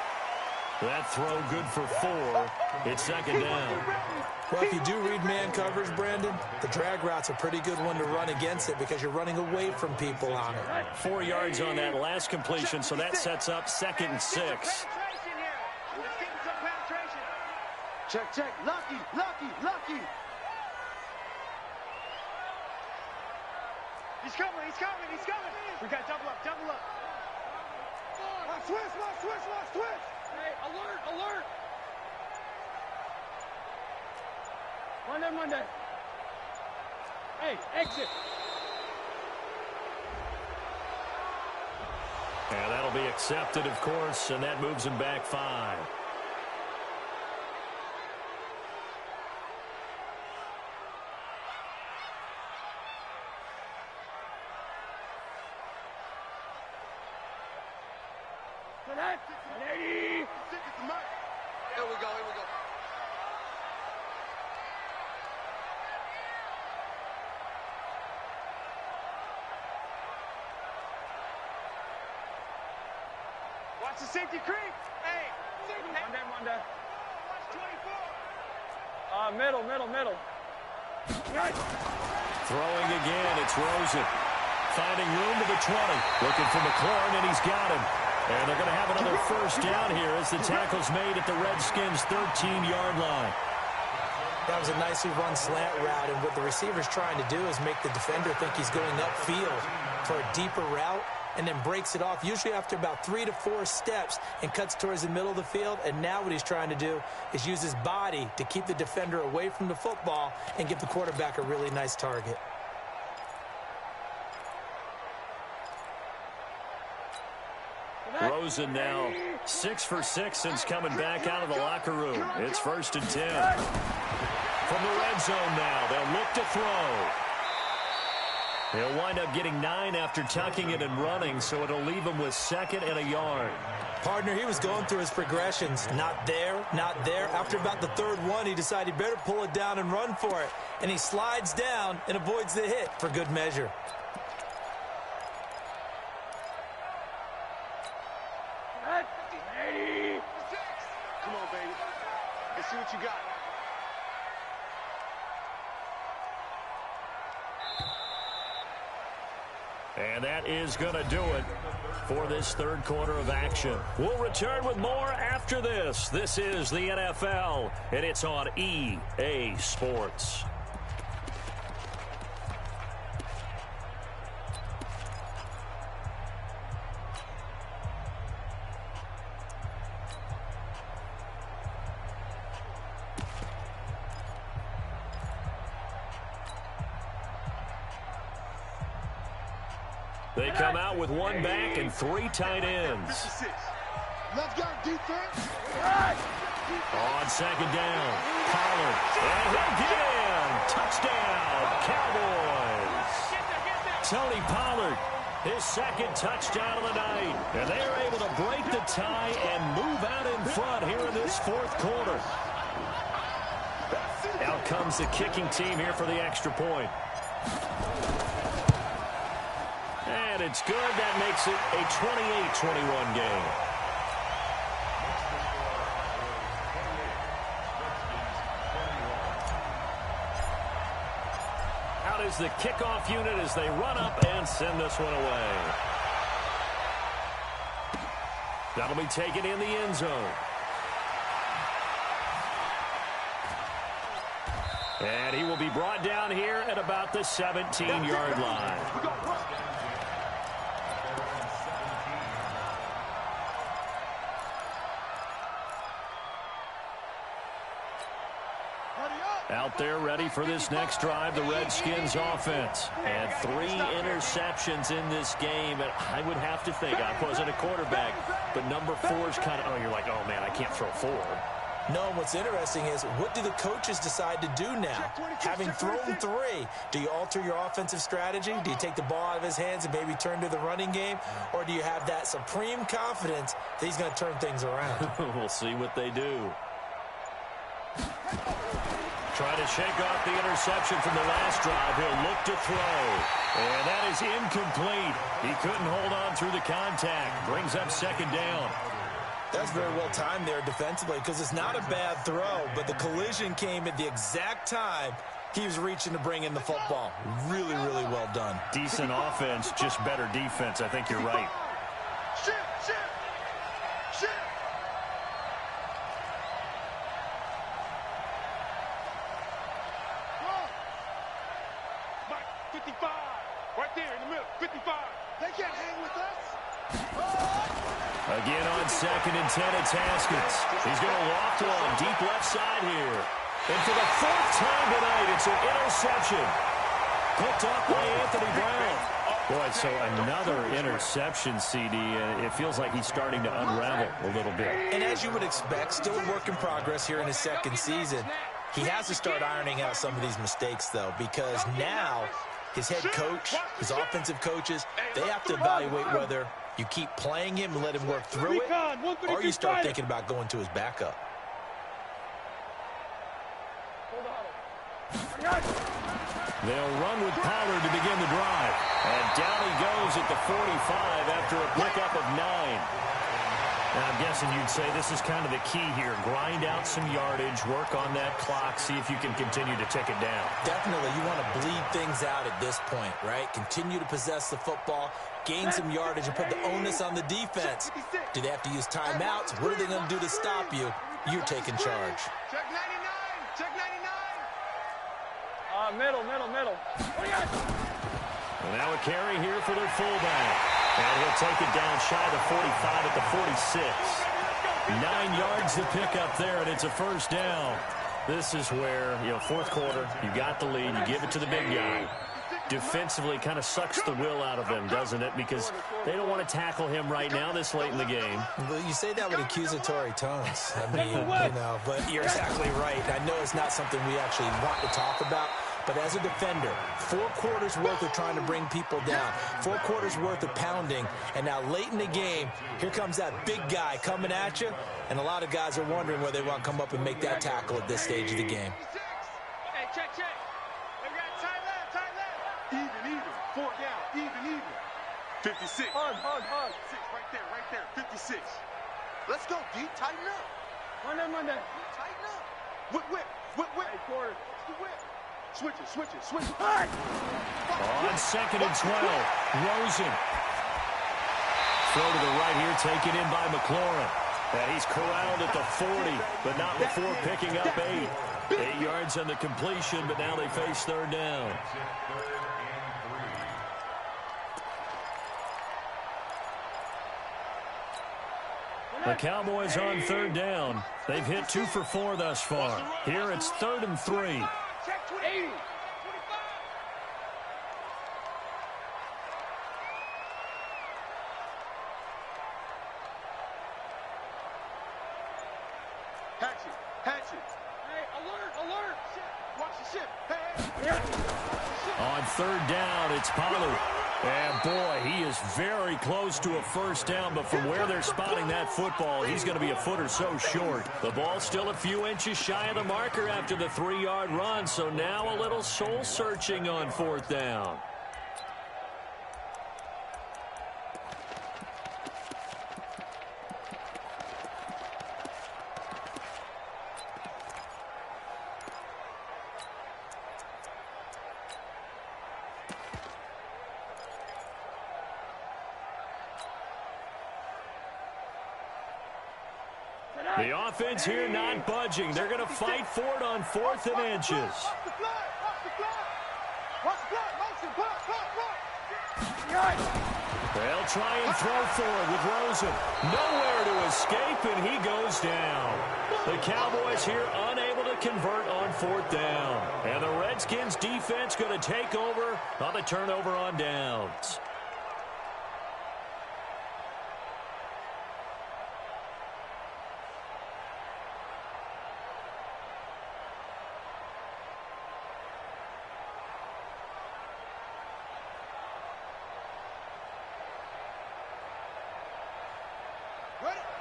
That throw good for 4. It's second down. Well, if you do read man coverage, Brandon, the drag route's a pretty good one to run against it because you're running away from people on it. 4 yards on that last completion, so that sets up 2nd and 6. Check. Lucky. He's coming. We got double up. Switch. Hey, alert. Monday. Hey, exit. And that'll be accepted, of course, and that moves him back 5. Here we go. Watch the safety creep. Hey. Monday. Watch 24. Middle. Throwing again, it's Rosen. Finding room to the 20. Looking for McLaurin, and he's got him. And they're going to have another first down here as the tackle's made at the Redskins' 13-yard line. That was a nicely run slant route, and what the receiver's trying to do is make the defender think he's going upfield for a deeper route and then breaks it off, usually after about 3 to 4 steps, and cuts towards the middle of the field. And now what he's trying to do is use his body to keep the defender away from the football and give the quarterback a really nice target. Rosen now 6 for 6 since coming back out of the locker room. It's 1st and 10. From the red zone now, they'll look to throw. He'll wind up getting 9 after tucking it and running, so it'll leave him with 2nd and a yard. Partner, he was going through his progressions. Not there. After about the 3rd one, he decided he better pull it down and run for it. And he slides down and avoids the hit for good measure. Come on, baby. Let's see what you got. And that is going to do it for this 3rd quarter of action. We'll return with more after this. This is the NFL, and it's on EA Sports. They come out with 1 back and 3 tight ends. Let's go, defense. On 2nd down. Pollard. And he'll get in. Touchdown, Cowboys. Tony Pollard, his second touchdown of the night. And they are able to break the tie and move out in front here in this fourth quarter. Out comes the kicking team here for the extra point. And it's good. That makes it a 28-21 game. Out is the kickoff unit as they run up and send this one away. That'll be taken in the end zone. And he will be brought down here at about the 17-yard line. Out there ready for this next drive, the Redskins offense. And 3 interceptions in this game. And I would have to think, I wasn't a quarterback, but number 4 is kind of, oh, you're like, oh, man, I can't throw 4. No, what's interesting is, what do the coaches decide to do now? Having thrown 3, do you alter your offensive strategy? Do you take the ball out of his hands and maybe turn to the running game? Or do you have that supreme confidence that he's going to turn things around? We'll see what they do. Try to shake off the interception from the last drive. He'll look to throw. And that is incomplete. He couldn't hold on through the contact. Brings up second down. That's very well timed there defensively, because it's not a bad throw, but the collision came at the exact time he was reaching to bring in the football. Really, really well done. Decent offense, just better defense. I think you're right. Shift. Mike, 55. Right there in the middle, 55. They can't hang with us. Again on 2nd and 10, it's Haskins. He's going to loft one deep left side here. And for the 4th time tonight, it's an interception. Picked up by Anthony Brown. Boy, so another interception, CD. It feels like he's starting to unravel a little bit. And as you would expect, still a work in progress here in his 2nd season. He has to start ironing out some of these mistakes, though, because now his head coach, his offensive coaches, they have to evaluate whether you keep playing him and let him work through it, or you start thinking about going to his backup. They'll run with Pollard to begin the drive. And down he goes at the 45 after a pickup of 9. And I'm guessing you'd say this is kind of the key here. Grind out some yardage, work on that clock, see if you can continue to tick it down. Definitely, you want to bleed things out at this point, right? Continue to possess the football, gain some yardage, and put the onus on the defense. Do they have to use timeouts? What are they going to do to stop you? You're taking charge. Check 99. Check 99. Middle. And now a carry here for their fullback. And he'll take it down shy of the 45 at the 46. 9 yards to pick up there, and it's a first down. This is where, fourth quarter, you got the lead, you give it to the big guy. Defensively kind of sucks the will out of them, doesn't it? Because they don't want to tackle him right now this late in the game. Well, you say that with accusatory tones. I mean, but you're exactly right. I know it's not something we actually want to talk about. But as a defender, 4 quarters worth of trying to bring people down, 4 quarters worth of pounding, and now late in the game, here comes that big guy coming at you, and a lot of guys are wondering whether they want to come up and make that tackle at this stage of the game. Hey, check. We got time left. Even. 4 down. Even. 56. Hard. 6 right there. 56. Let's go, D. Tighten up. Monday. Tighten up. Whip. Hey, quarter. The whip. Switch it. Hey! On 2nd and 12, Rosen. Throw to the right here, taken in by McLaurin. And he's corralled at the 40, but not before picking up 8. 8 yards on the completion, but now they face 3rd down. The Cowboys on 3rd down. They've hit 2 for 4 thus far. Here it's 3rd and 3. Check 80. Hatchet. Hey, alert! On third down, it's Pollard. And, boy, he is very close to a first down, but from where they're spotting that football, he's going to be a foot or so short. The ball's still a few inches shy of the marker after the 3-yard run, so now a little soul-searching on fourth down. The offense here not budging. They're going to fight for it on 4th and inches. They'll try and throw for it with Rosen. Nowhere to escape, and he goes down. The Cowboys here unable to convert on 4th down. And the Redskins defense going to take over on the turnover on downs.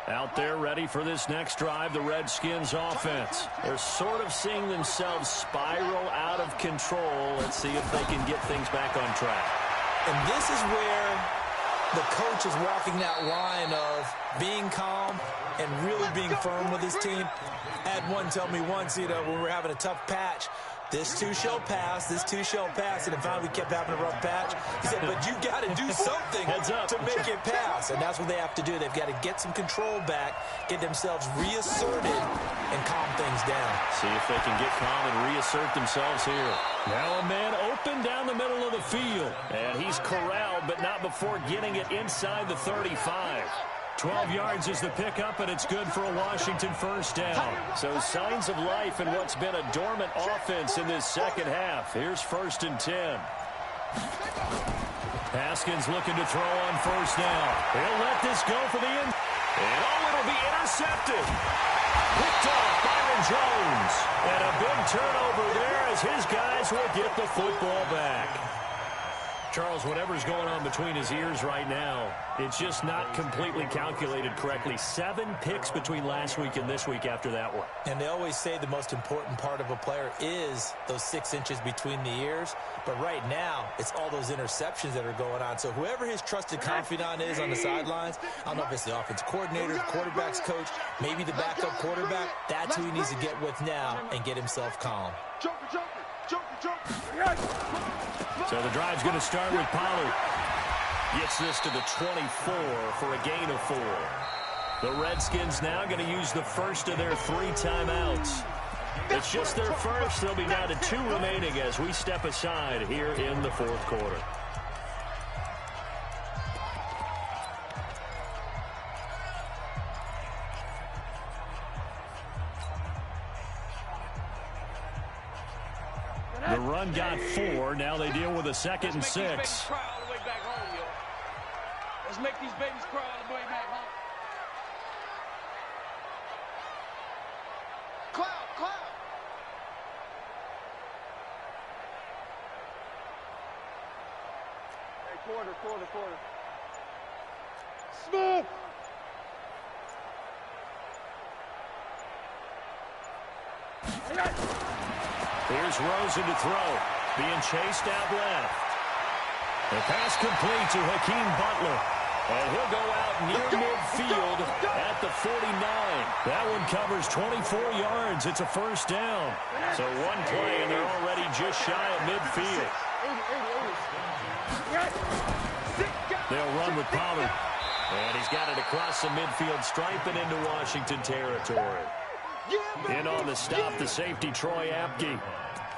Out there ready for this next drive, the Redskins offense. They're sort of seeing themselves spiral out of control. Let's see if they can get things back on track. And this is where the coach is walking that line of being calm and really being firm with his team. I had one tell me once, when we were having a tough patch, this too shall pass, this too shall pass, and finally we kept having a rough patch. He said, but you got to do something to make it pass, and that's what they have to do. They've got to get some control back, get themselves reasserted, and calm things down. See if they can get calm and reassert themselves here. Now a man open down the middle of the field, and he's corralled, but not before getting it inside the 35. 12 yards is the pickup, and it's good for a Washington first down. So signs of life in what's been a dormant offense in this second half. Here's 1st and 10. Haskins looking to throw on first down. He'll let this go for the end. And it'll be intercepted. Picked off Byron Jones. And a big turnover there as his guys will get the football back. Charles, whatever's going on between his ears right now, it's just not completely calculated correctly. 7 picks between last week and this week after that one. And they always say the most important part of a player is those 6 inches between the ears. But right now, it's all those interceptions that are going on. So whoever his trusted confidant is on the sidelines, I don't know if it's the offensive coordinator, the quarterback's coach, maybe the backup quarterback, that's who he needs to get with now and get himself calm. So the drive's going to start with Pollard. Gets this to the 24 for a gain of 4. The Redskins now going to use the first of their 3 timeouts. It's just their first. They'll be down to 2 remaining as we step aside here in the 4th quarter. The run got 4. Now they deal with a 2nd and 6. Let's make these babies cry all the way back home. Cloud. Hey, quarter. Smoke! Here's Rosen to throw. Being chased out left. The pass complete to Hakeem Butler. And he'll go out near midfield at the 49. That one covers 24 yards. It's a first down. So one play, and they're already just shy of midfield. They'll run with Pollard. And he's got it across the midfield stripe and into Washington territory. In on the stop, the safety, Troy Apke.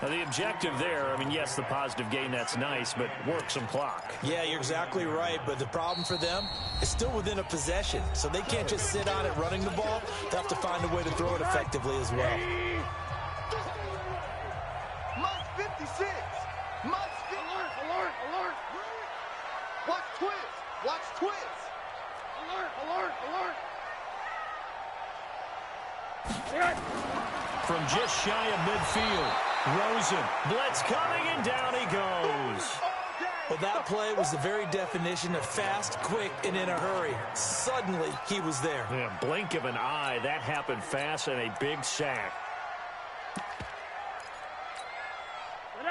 Now, the objective there, yes, the positive gain, that's nice, but work some clock. Yeah, you're exactly right, but the problem for them is still within a possession, so they can't just sit on it running the ball. They have to find a way to throw it effectively as well. Mike 56. Alert. Watch twist. Alert. From just shy of midfield. Rosen, blitz coming, and down he goes. Well, that play was the very definition of fast, quick, and in a hurry. Suddenly, he was there. Yeah, blink of an eye, that happened fast, and a big sack.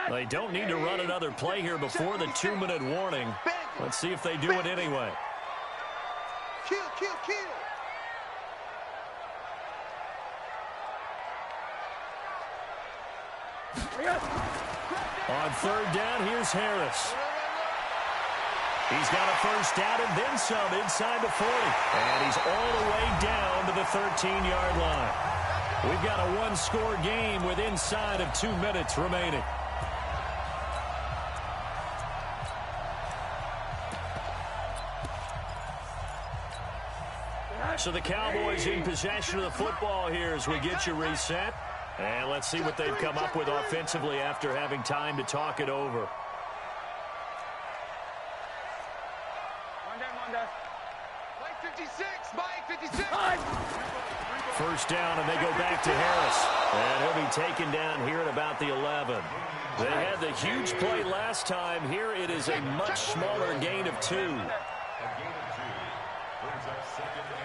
They don't need to run another play here before the 2-minute warning. Let's see if they do it anyway. Kill, kill, kill. On third down, here's Harris. He's got a first down and then some inside the 40. And he's all the way down to the 13-yard line. We've got a one-score game with inside of 2 minutes remaining. So the Cowboys in possession of the football here as we get you reset. And let's see what they've come up with offensively after having time to talk it over. Mike 56, Mike 56. First down, and they go back to Harris. And he'll be taken down here at about the 11. They had the huge play last time. Here it is a much smaller gain of 2. A gain of 2 brings up second and 8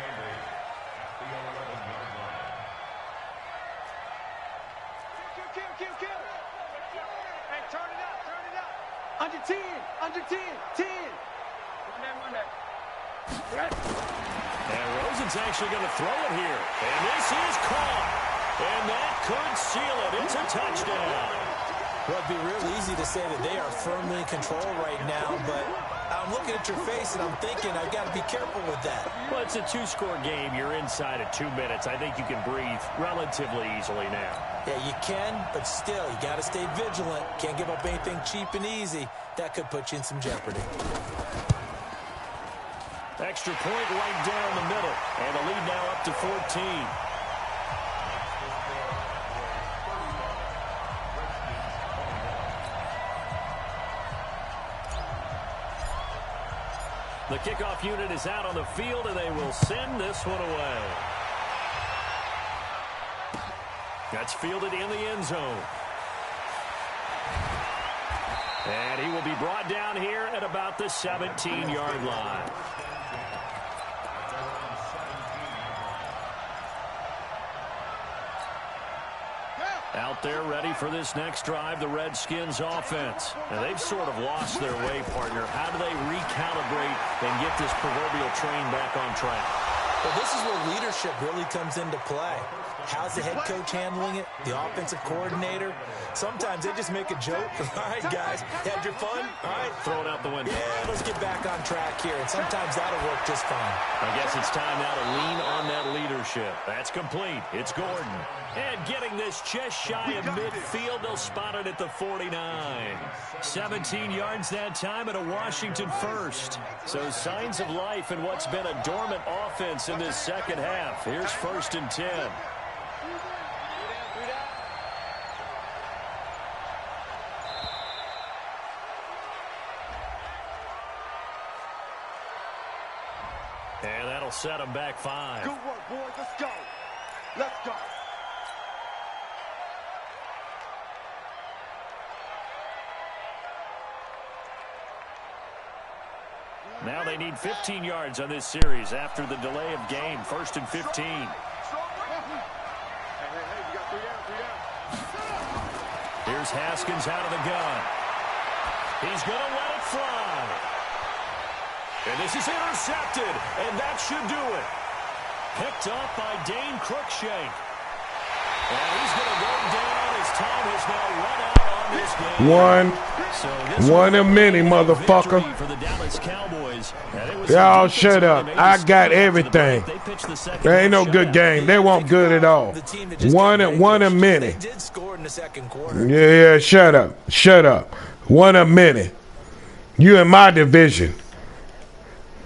at the 11-yard line. Kill. Hey, turn it up. Under 10, 10. One day. And Rosen's actually going to throw it here. And this is caught. And that could seal it. It's a touchdown. Well, it'd be real easy to say that they are firmly in control right now, but I'm looking at your face and I'm thinking I've got to be careful with that. Well, it's a 2-score game. You're inside of 2 minutes. I think you can breathe relatively easily now. Yeah, you can, but still, you got to stay vigilant. Can't give up anything cheap and easy. That could put you in some jeopardy. Extra point right down the middle. And the lead now up to 14. The kickoff unit is out on the field, and they will send this one away. That's fielded in the end zone. And he will be brought down here at about the 17-yard line. Out there ready for this next drive, the Redskins offense. And they've sort of lost their way, partner. How do they recalibrate and get this proverbial train back on track? Well, this is where leadership really comes into play. How's the head coach handling it? The offensive coordinator? Sometimes they just make a joke. All right, guys, had your fun? All right. Throw it out the window. Yeah, let's get back on track here. And sometimes that'll work just fine. I guess it's time now to lean on that leadership. That's complete. It's Gordon. And getting this just shy of midfield, they'll spot it at the 49. 17 yards that time and a Washington first. So signs of life in what's been a dormant offense in this second half. Here's 1st and 10. And that'll set them back 5. Good work, boys. Let's go. Let's go. Now they need 15 yards on this series after the delay of game. 1st and 15. Hey, you got 3 down. Here's Haskins out of the gun. He's going to let it fly. And this is intercepted, and that should do it. Picked up by Dane Cruikshank. And he's going to go down as time has now run out on this game. One a many, motherfucker. For the Dallas Cowboys. Y'all shut up. I got everything. There ain't no good game. They weren't good at all. One a minute. They did score in the second quarter. Yeah, shut up. Shut up. One a minute. You in my division.